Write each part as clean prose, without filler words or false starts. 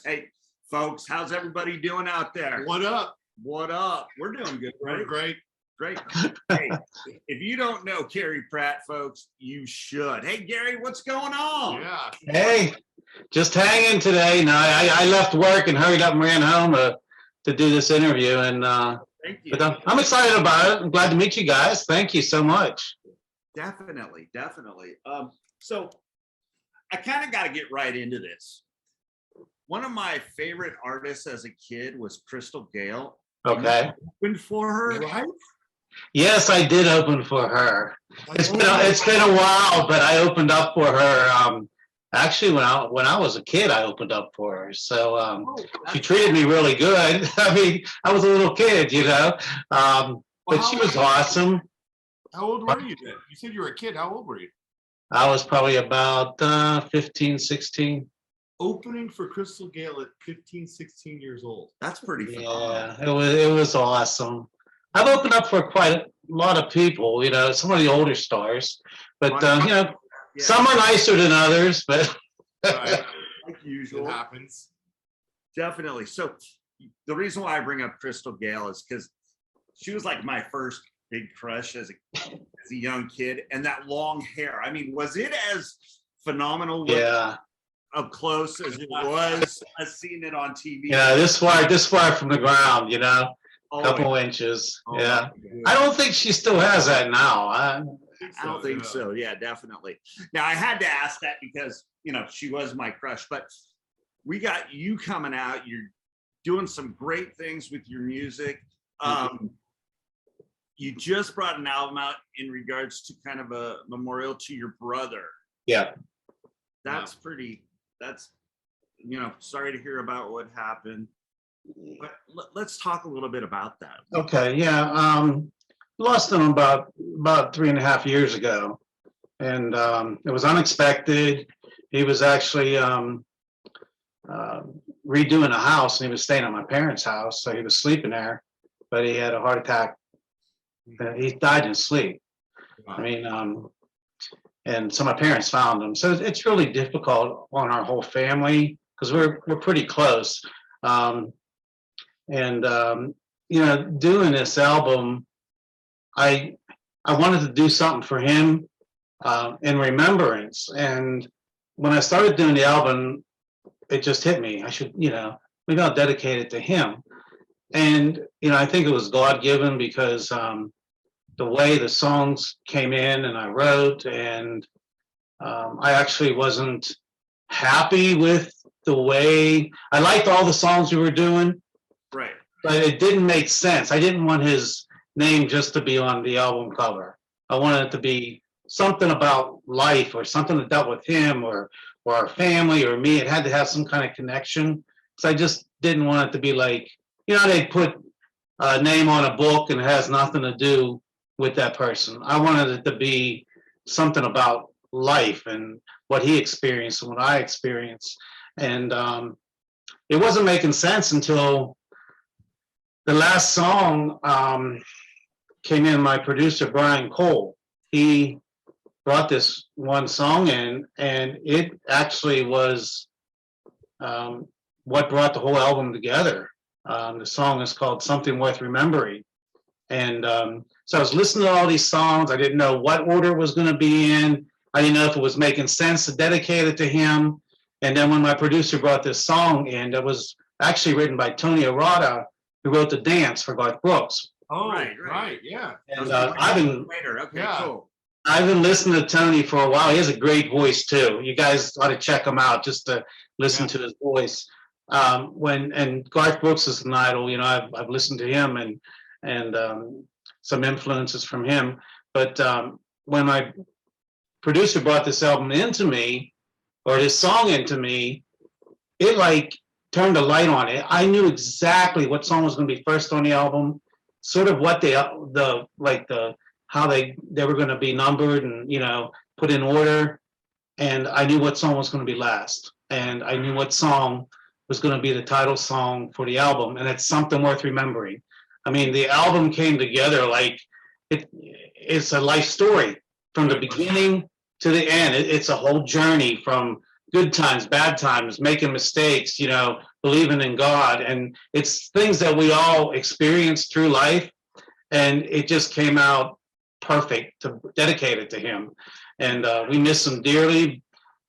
Hey, folks, how's everybody doing out there? What up? What up? We're doing good, right? We're great. Great. Hey, if you don't know Gary Pratt, folks, you should. Hey, Gary, what's going on? Yeah. Hey, just hanging today. No, I left work and hurried up and ran home to do this interview. And Thank you. but I'm excited about it. I'm glad to meet you guys. Thank you so much. Definitely, definitely. So I kind of got to get right into this. One of my favorite artists as a kid was Crystal Gale. Okay. Opened for her. Right? Yes, I did open for her. It's been a while, but I opened up for her. Actually, when I was a kid, I opened up for her. So she treated me really good. I mean, I was a little kid, you know, but she was awesome. How old were you then? You said you were a kid. How old were you? I was probably about 15, 16. Opening for Crystal Gale at 15, 16 years old. That's pretty phenomenal. Yeah, it was awesome. I've opened up for quite a lot of people, you know, some of the older stars, but you know, some are nicer than others, but Right. Like usual. It happens. Definitely. So the reason why I bring up Crystal Gale is because she was like my first big crush as a young kid, and that long hair. I mean, was it as phenomenal yeah. up close as it was as seeing it on TV? Yeah, this far from the ground, you know, a Oh, couple inches. oh, Yeah. my I don't think she still has that now. I don't think so. Yeah, definitely. Now I had to ask that because, you know, she was my crush, but we got you coming out. You're doing some great things with your music. You just brought an album out in regards to kind of a memorial to your brother. Yeah. That's you know, sorry to hear about what happened, but let's talk a little bit about that. Okay. Yeah. Lost him about 3.5 years ago, and it was unexpected. He was actually redoing a house, and he was staying at my parents' house, so he was sleeping there, but he had a heart attack. He died in his sleep. Wow. I mean, and so my parents found him. So it's really difficult on our whole family because we're pretty close. You know, doing this album, I wanted to do something for him in remembrance. And when I started doing the album, it just hit me. I should, you know, maybe I'll dedicate it to him. And, you know, I think it was God-given because the way the songs came in and I wrote, and I actually wasn't happy with the way, I liked all the songs we were doing, Right. but it didn't make sense. I didn't want his name just to be on the album cover. I wanted it to be something about life or something that dealt with him or our family or me. It had to have some kind of connection. So I just didn't want it to be like, you know, they put a name on a book and it has nothing to do with that person. I wanted it to be something about life and what he experienced and what I experienced. And it wasn't making sense until the last song came in. My producer, Brian Cole, he brought this one song in, and it actually was what brought the whole album together. The song is called Something Worth Remembering. And so I was listening to all these songs. I didn't know what order it was going to be in. I didn't know if it was making sense to dedicate it to him. And then when my producer brought this song in, that was actually written by Tony Arata, who wrote The Dance for Garth Brooks. Oh, Right. right. Yeah. And I've been Later. Okay, Yeah. cool. I've been listening to Tony for a while. He has a great voice too. You guys ought to check him out just to listen to his voice. And Garth Brooks is an idol. You know, I've listened to him and some influences from him. But when my producer brought this album into me, or this song into me, it like turned a light on it. I knew exactly what song was going to be first on the album, sort of what how they were going to be numbered and, you know, put in order. And I knew what song was going to be last. And I knew what song was going to be the title song for the album. And it's Something Worth Remembering. I mean, the album came together like it's a life story from the beginning to the end. It's a whole journey from good times, bad times, making mistakes, you know, believing in God. And it's things that we all experience through life. And it just came out perfect to dedicate it to him. And we miss him dearly.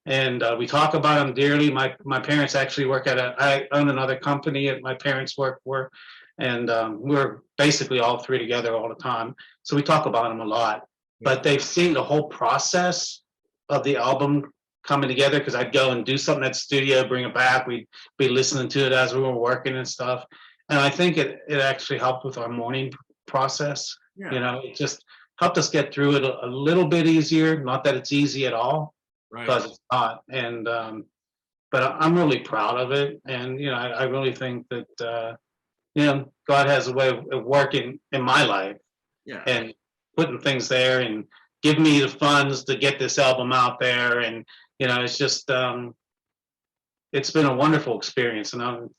And we talk about him dearly. My parents actually work I own another company that my parents work for. And we're basically all three together all the time. So we talk about him a lot. But they've seen the whole process of the album coming together, because I'd go and do something at the studio, bring it back. We'd be listening to it as we were working and stuff. And I think it actually helped with our morning process. Yeah. You know, it just helped us get through it a little bit easier. Not that it's easy at all, because it's not. And but I'm really proud of it. And you know, I really think that you know, God has a way of working in my life. Yeah. And putting things there and give me the funds to get this album out there. And you know, it's just it's been a wonderful experience, and I'm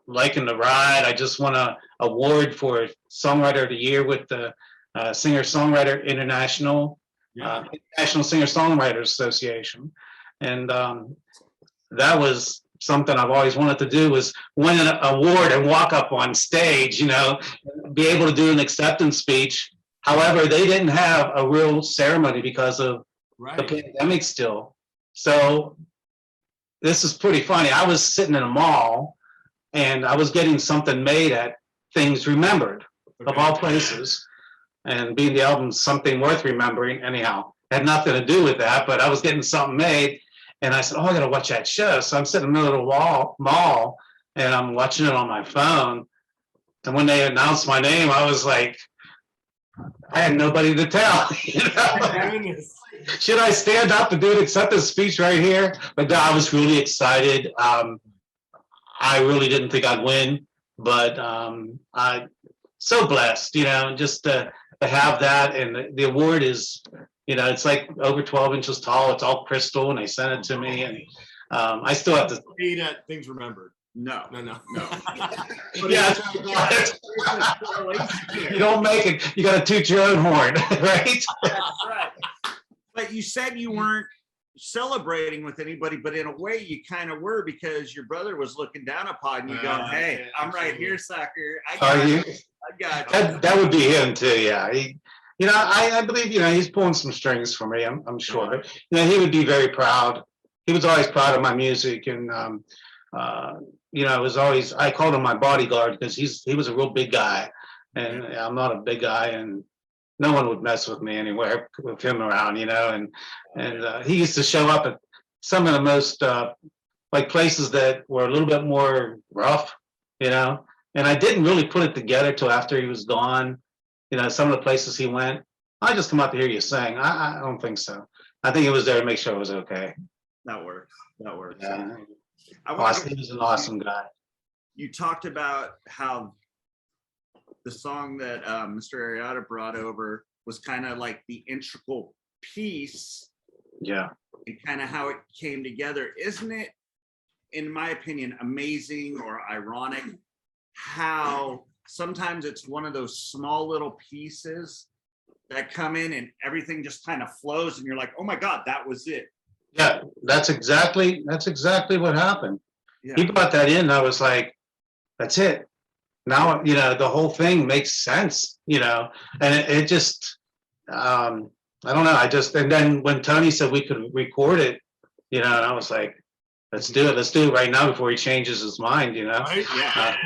liking the ride. I just won an award for Songwriter of the Year with the Singer-Songwriter International National Singer-Songwriters Association, and that was something I've always wanted to do, was win an award and walk up on stage, you know, be able to do an acceptance speech. However, they didn't have a real ceremony because of the pandemic still. So this is pretty funny. I was sitting in a mall and I was getting something made at Things Remembered, of all places. And being the album Something Worth Remembering, anyhow, had nothing to do with that, but I was getting something made. And I said, oh, I got to watch that show. So I'm sitting in the middle of the mall and I'm watching it on my phone. And when they announced my name, I was like, I had nobody to tell. You know? Should I stand up and do an acceptance speech right here? But no, I was really excited. I really didn't think I'd win, but I'm so blessed, you know, just to have that. And the award is, you know, it's like over 12 inches tall. It's all crystal, and they sent it to me. And I still have to. Read at Things Remembered. No. Yeah, you don't make it. You got to toot your own horn, right? That's right. But you said you weren't celebrating with anybody, but in a way you kind of were, because your brother was looking down upon you, going, "Hey, I'm right here, sucker. I got you. I got you." That would be him too. Yeah, you know, I believe, you know, he's pulling some strings for me. I'm sure. You know, he would be very proud. He was always proud of my music, and you know, it was always, I called him my bodyguard, because he was a real big guy, and I'm not a big guy, and no one would mess with me anywhere with him around, you know. And he used to show up at some of the most like places that were a little bit more rough, you know. And I didn't really put it together till after he was gone. You know, some of the places he went, I just come out to hear you sing. I don't think so. I think he was there to make sure it was okay. That works. That works. Yeah. He was an awesome guy. You talked about how the song that Mr. Arrieta brought over was kind of like the integral piece. Yeah. And kind of how it came together. Isn't it, in my opinion, amazing or ironic how sometimes it's one of those small little pieces that come in and everything just kind of flows and you're like, oh my God, that was it. Yeah, that's exactly what happened. Yeah. He brought that in. I was like, that's it. Now, you know, the whole thing makes sense, you know, and it just, I don't know. And then when Tony said we could record it, you know, and I was like, let's do it. Let's do it right now before he changes his mind, you know? Right? Yeah.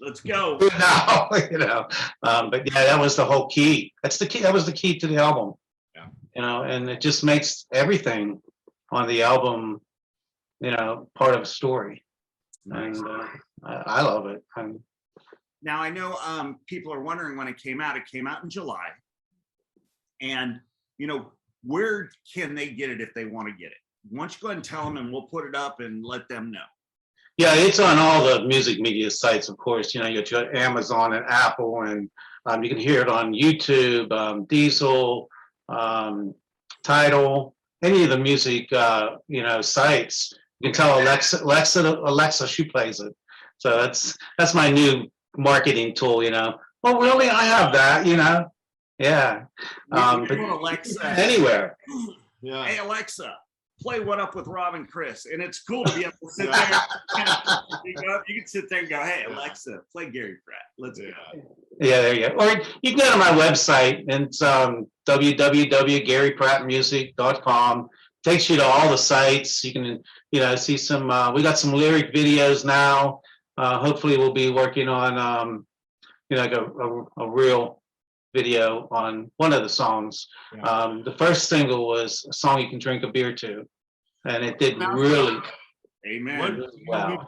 Let's go. Now, you know, but yeah, that was the whole key. That's the key. That was the key to the album. Yeah. You know, and it just makes everything on the album, you know, part of a story. Nice. And I love it. Now I know people are wondering when it came out. It came out in July, and you know, where can they get it if they want to get it? Why don't you go ahead and tell them, and we'll put it up and let them know. Yeah, it's on all the music media sites, of course. You know, you got Amazon and Apple, and you can hear it on YouTube, Diesel, Tidal, any of the music, you know, sites. You can tell Alexa, she plays it. So that's my new marketing tool, you know. Oh, really? I have that, you know. Yeah. But Alexa. Anywhere. Yeah. Hey, Alexa, play What Up with Rob and Chris. And it's cool to be able to sit there. And you can sit there and go, hey, Alexa, play Gary Pratt. Let's go. Yeah, there you go. Or you can go to my website, and it's www.garyprattmusic.com. Takes you to all the sites. You can, see some. We got some lyric videos now. Hopefully, we'll be working on, like a real video on one of the songs. The first single was a song you can drink a beer to, and it did really. Amen.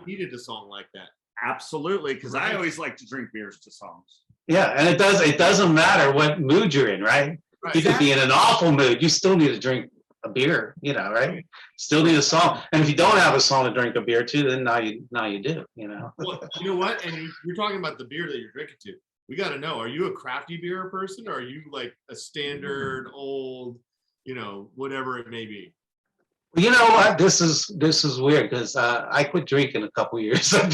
We needed a song like that. Absolutely, because I always like to drink beers to songs. Yeah, and it doesn't matter what mood you're in, right? You could be in an awful mood, you still need to drink a beer, right? Still need a song. And if you don't have a song to drink a beer to, then now you do, Well, you know what? And you're talking about the beer that you're drinking to. We got to know, are you a crafty beer person, or are you like a standard old, whatever it may be? You know what? This is weird because I quit drinking a couple years ago.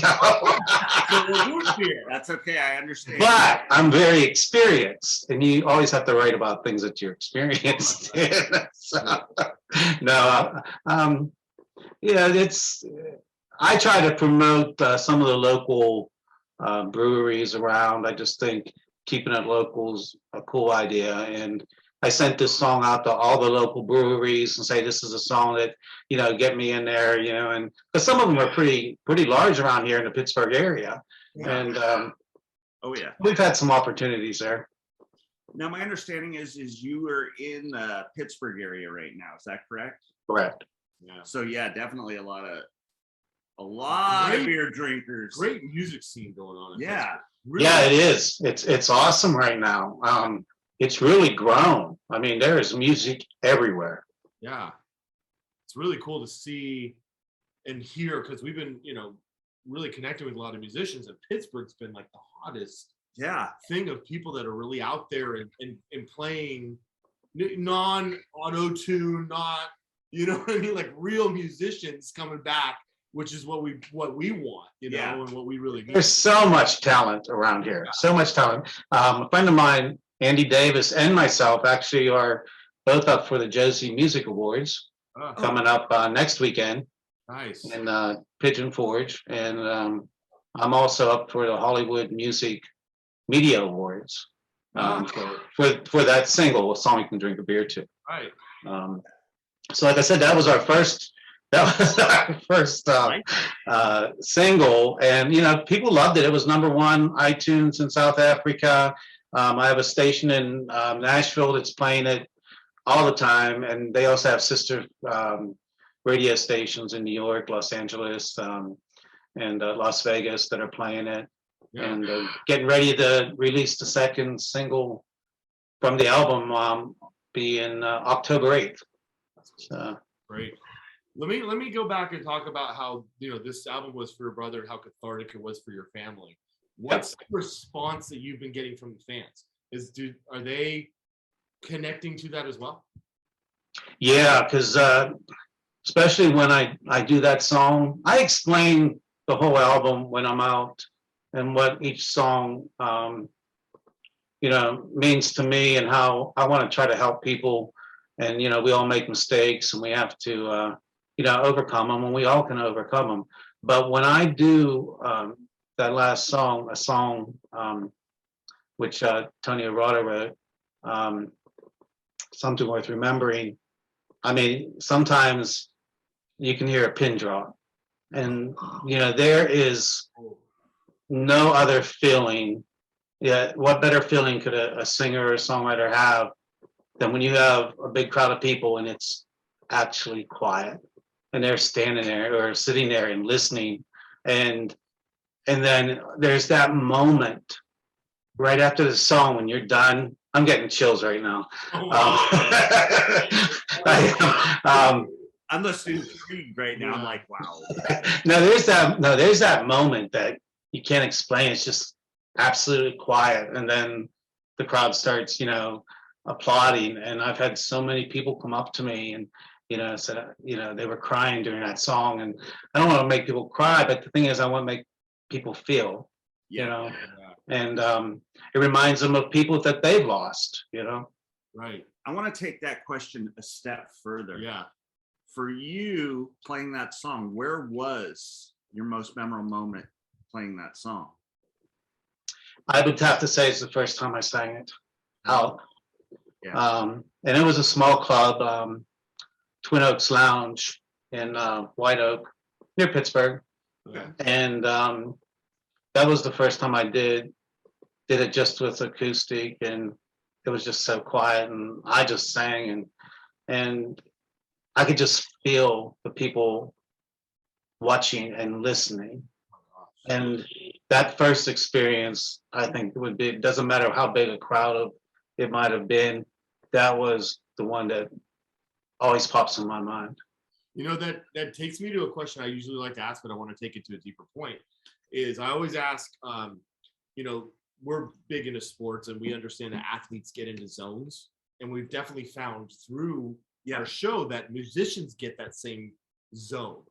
That's okay. I understand. But I'm very experienced, and you always have to write about things that you're experienced in. So, no, I try to promote some of the local breweries around. I just think keeping it local is a cool idea, and I sent this song out to all the local breweries and say, this is a song that, get me in there, and because some of them are pretty large around here in the Pittsburgh area. Yeah. And we've had some opportunities there. Now, my understanding is you are in the Pittsburgh area right now. Is that correct? Correct. Yeah. So yeah, definitely a lot of beer drinkers. Great music scene going on. Yeah. Really. Yeah, it is. It's awesome right now. It's really grown. I mean, there is music everywhere. Yeah. It's really cool to see and hear, because we've been, really connecting with a lot of musicians, and Pittsburgh's been like the hottest thing of people that are really out there and playing non-auto-tune, not, what I mean, like real musicians coming back, which is what we want, and what we really need. There's so much talent around here. So much talent. A friend of mine, Andy Davis, and myself actually are both up for the Josie Music Awards coming up next weekend. Nice. In Pigeon Forge, and I'm also up for the Hollywood Music Media Awards for that single, A Song You Can Drink a Beer To. Right. So, like I said, that was our first single, and people loved it. It was #1 iTunes in South Africa. I have a station in Nashville that's playing it all the time, and they also have sister radio stations in New York, Los Angeles, and Las Vegas that are playing it. Yeah. And getting ready to release the second single from the album, be in October 8th. So. Great. Let me go back and talk about how this album was for your brother and how cathartic it was for your family. What's the response that you've been getting from the fans? Are they connecting to that as well? Yeah, because especially when I do that song, I explain the whole album when I'm out and what each song means to me, and how I want to try to help people. And we all make mistakes, and we have to overcome them, and we all can overcome them. But when I do that last song, a song which Tony Arata wrote, Something Worth Remembering, I mean, sometimes you can hear a pin drop, and there is no other feeling. Yeah, what better feeling could a singer or a songwriter have than when you have a big crowd of people and it's actually quiet, and they're standing there or sitting there and listening, and then there's that moment right after the song when you're done. I'm getting chills right now. I'm listening to you right now. I'm like, wow. There's that moment that you can't explain. It's just absolutely quiet, and then the crowd starts, applauding. And I've had so many people come up to me and said, they were crying during that song. And I don't want to make people cry, but the thing is, I want to make people feel, and it reminds them of people that they've lost, Right. I want to take that question a step further. Yeah. for you playing that song, where was your most memorable moment playing that song? I would have to say it's the first time I sang it out. Yeah. And it was a small club, Twin Oaks Lounge in White Oak, near Pittsburgh. Okay. And that was the first time I did it just with acoustic, and it was just so quiet, and I just sang, and I could just feel the people watching and listening. And that first experience, I think, would be, it doesn't matter how big a crowd it might have been, that was the one that always pops in my mind. You know, that takes me to a question I usually like to ask, but I want to take it to a deeper point, is I always ask, you know, we're big into sports and we understand that athletes get into zones. And we've definitely found through our show that musicians get that same zone,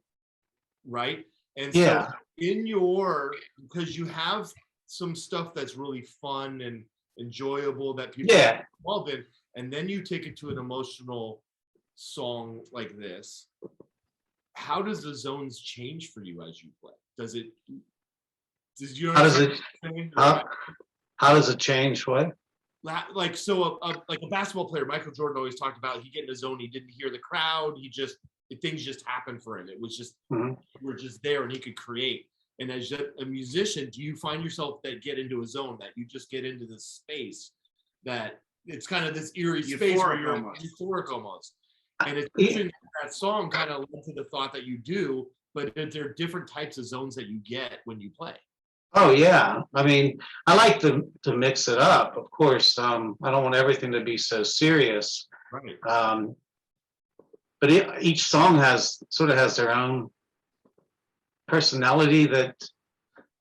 right? And so in your, because you have some stuff that's really fun and enjoyable that people are involved in, and then you take it to an emotional song like this, how does the zones change for you as you play? How does it change what? Like, so like a basketball player, Michael Jordan always talked about, he get in a zone, he didn't hear the crowd, things just happened for him. It was just, you were just there and he could create. And as a musician, do you find yourself that get into a zone, that you just get into this space that it's kind of this eerie space where you're euphoric almost? And it's interesting that song kind of led to the thought that you do, but there are different types of zones that you get when you play. Oh yeah, I mean, I like to mix it up. Of course, I don't want everything to be so serious. Right. But each song has their own personality that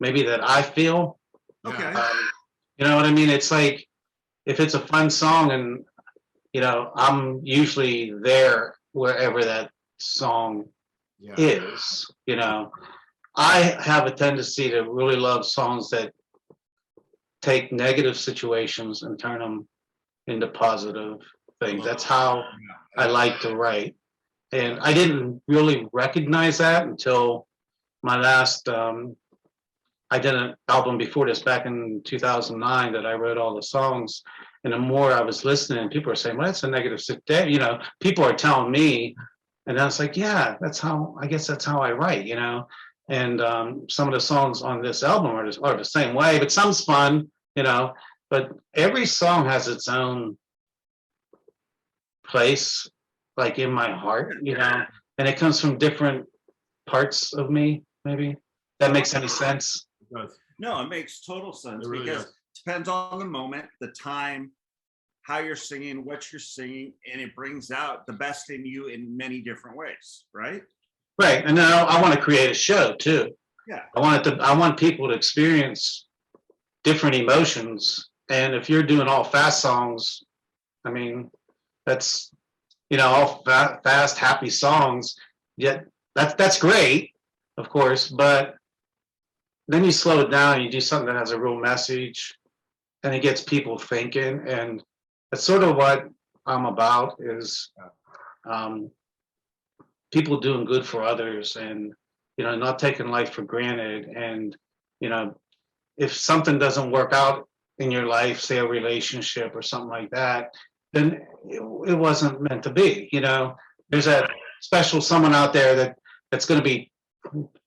I feel. Okay. You know what I mean? It's like, if it's a fun song, and you know, I'm usually there wherever that song is. You know, I have a tendency to really love songs that take negative situations and turn them into positive things. That's how I like to write. And I didn't really recognize that until my last, I did an album before this back in 2009 that I wrote all the songs. And the more I was listening, people were saying, well, that's a negative situation. You know, people are telling me, and I was like, yeah, I guess that's how I write, you know? And some of the songs on this album are the same way, but some's fun, you know, but every song has its own place, like in my heart, you know, and it comes from different parts of me, maybe. That makes any sense? No, it makes total sense, really because it depends on the moment, the time, how you're singing, what you're singing, and it brings out the best in you in many different ways, right? Right, and now I want to create a show too. Yeah. I want people to experience different emotions, and if you're doing all fast songs, I mean, that's, you know, all fast, happy songs. Yet that's great, of course, but then you slow it down and you do something that has a real message, and it gets people thinking, and that's sort of what I'm about, is people doing good for others, and you know, not taking life for granted. And you know, if something doesn't work out in your life, say a relationship or something like that, then it wasn't meant to be. You know, there's a special someone out there that's going to be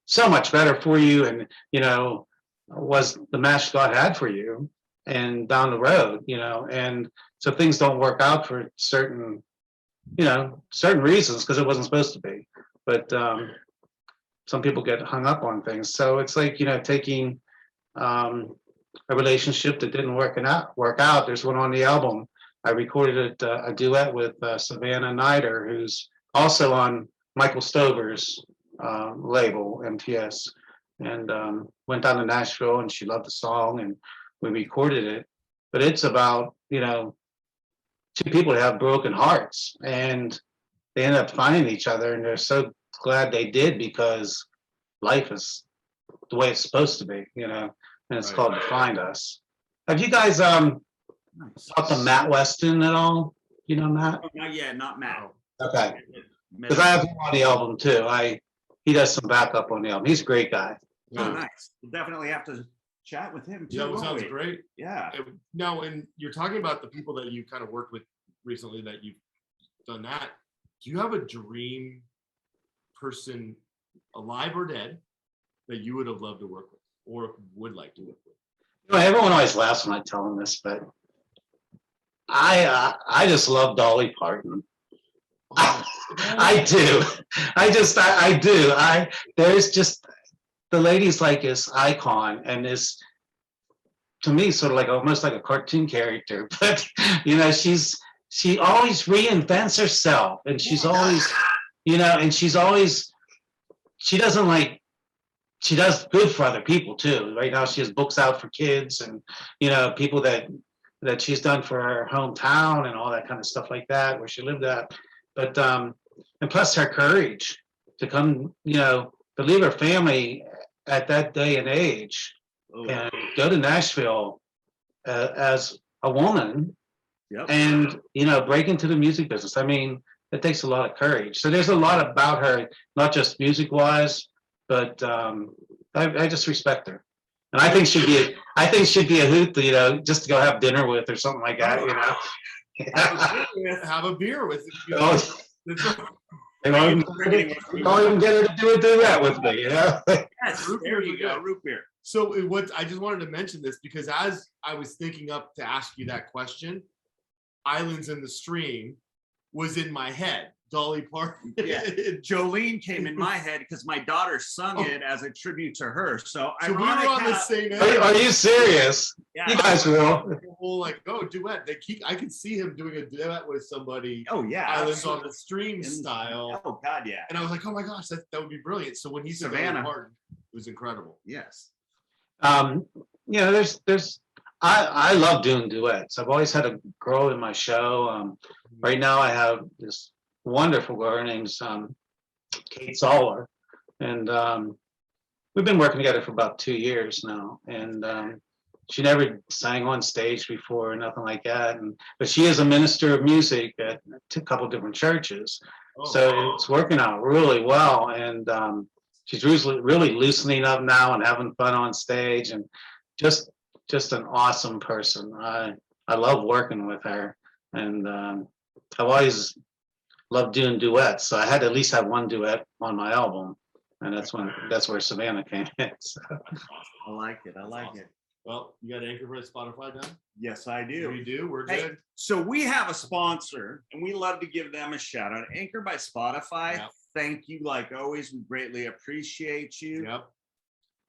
so much better for you, and you know, was the match God had for you, and down the road, you know. And so things don't work out for certain reasons, because it wasn't supposed to be. But some people get hung up on things. So it's like, you know, taking a relationship that didn't work out. There's one on the album. I recorded a duet with Savannah Nider, who's also on Michael Stover's label, MTS, and went down to Nashville, and she loved the song, and we recorded it. But it's about, you know, two people that have broken hearts, and they end up finding each other, and they're so glad they did, because life is the way it's supposed to be, you know, and it's called To Find Us. Have you guys talked to Matt Weston at all? You know Matt? Oh, not yet, not Matt. Okay. because I have him on the album too. He does some backup on the album. He's a great guy. Oh, nice. We'll definitely have to chat with him too. Yeah, won't sounds we? great. Yeah. Now, and you're talking about the people that you kind of worked with recently that you've done that. Do you have a dream person, alive or dead, that you would have loved to work with or would like to work with? You know, everyone always laughs when I tell them this, but I just love Dolly Parton. I do. I do. There's just, the lady's like this icon and is, to me, sort of like almost like a cartoon character. But you know, she always reinvents herself, and she's always, you know, and she doesn't like, she does good for other people too. Right now, she has books out for kids and, you know, people that she's done for her hometown and all that kind of stuff like that, where she lived at. But and plus her courage to come, you know, to leave her family at that day and age and go to Nashville as a woman and, you know, break into the music business. I mean, it takes a lot of courage. So there's a lot about her, not just music wise, but I just respect her. And I think she'd be a hoot to, you know, just to go have dinner with or something like that, you know. Have a beer with you. Oh, I'll even get her to do a duet with me, you know. Yes, there you go, root beer. So I just wanted to mention this because as I was thinking up to ask you that question, Islands in the Stream was in my head. Dolly Parton. Yeah, Jolene came in my head because my daughter sung it as a tribute to her. So we were on the same end. Are you serious? Yeah. You guys will. Like, oh, duet. I could see him doing a duet with somebody. Oh yeah, Islands on the Stream style. Oh God, yeah. And I was like, oh my gosh, that would be brilliant. So when he said Savannah, Dolly Parton, it was incredible. Yes. You know, I love doing duets. I've always had a girl in my show. Right now I have this wonderful girl. Her name's Kate Zoller, and we've been working together for about 2 years now. And she never sang on stage before or nothing like that. But she is a minister of music at a couple different churches, so it's working out really well. And she's really loosening up now and having fun on stage, and just an awesome person. I love working with her, and I've always loved doing duets. So I had to at least have one duet on my album, and that's where Savannah came in. So. I like it. I like it. Well, you got Anchor for Spotify done? Yes, I do. We do. We're Hey, good. so we have a sponsor, and we love to give them a shout out. Anchor by Spotify. Yep. Thank you, like always. We greatly appreciate you. Yep.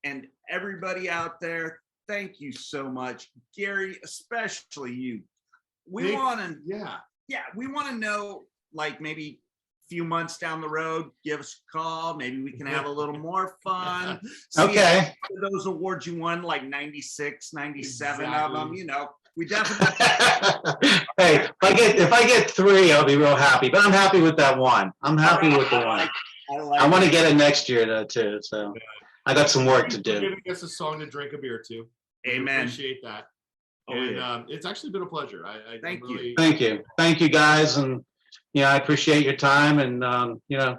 And everybody out there, thank you so much, Gary, especially you. We want to, we want to know, like maybe a few months down the road, give us a call. Maybe we can have a little more fun. Okay. Those awards you won, like 96, 97 of Exactly. them, you know, we definitely. Hey, if I get 3, I'll be real happy. But I'm happy with that one. I'm happy with the one. I want to get it next year though too. So I got some work to do. Giving us a song to drink a beer to. Amen. Appreciate that. Oh, And yeah. It's actually been a pleasure. Thank you. Thank you guys, and I appreciate your time, and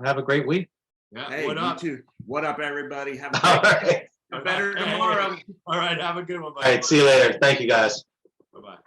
have a great week. Yeah. Hey, What up? you too. What up, everybody? Have a All great right. better tomorrow. All right. Have a good one. All right. See you later. Thank you guys. Bye bye.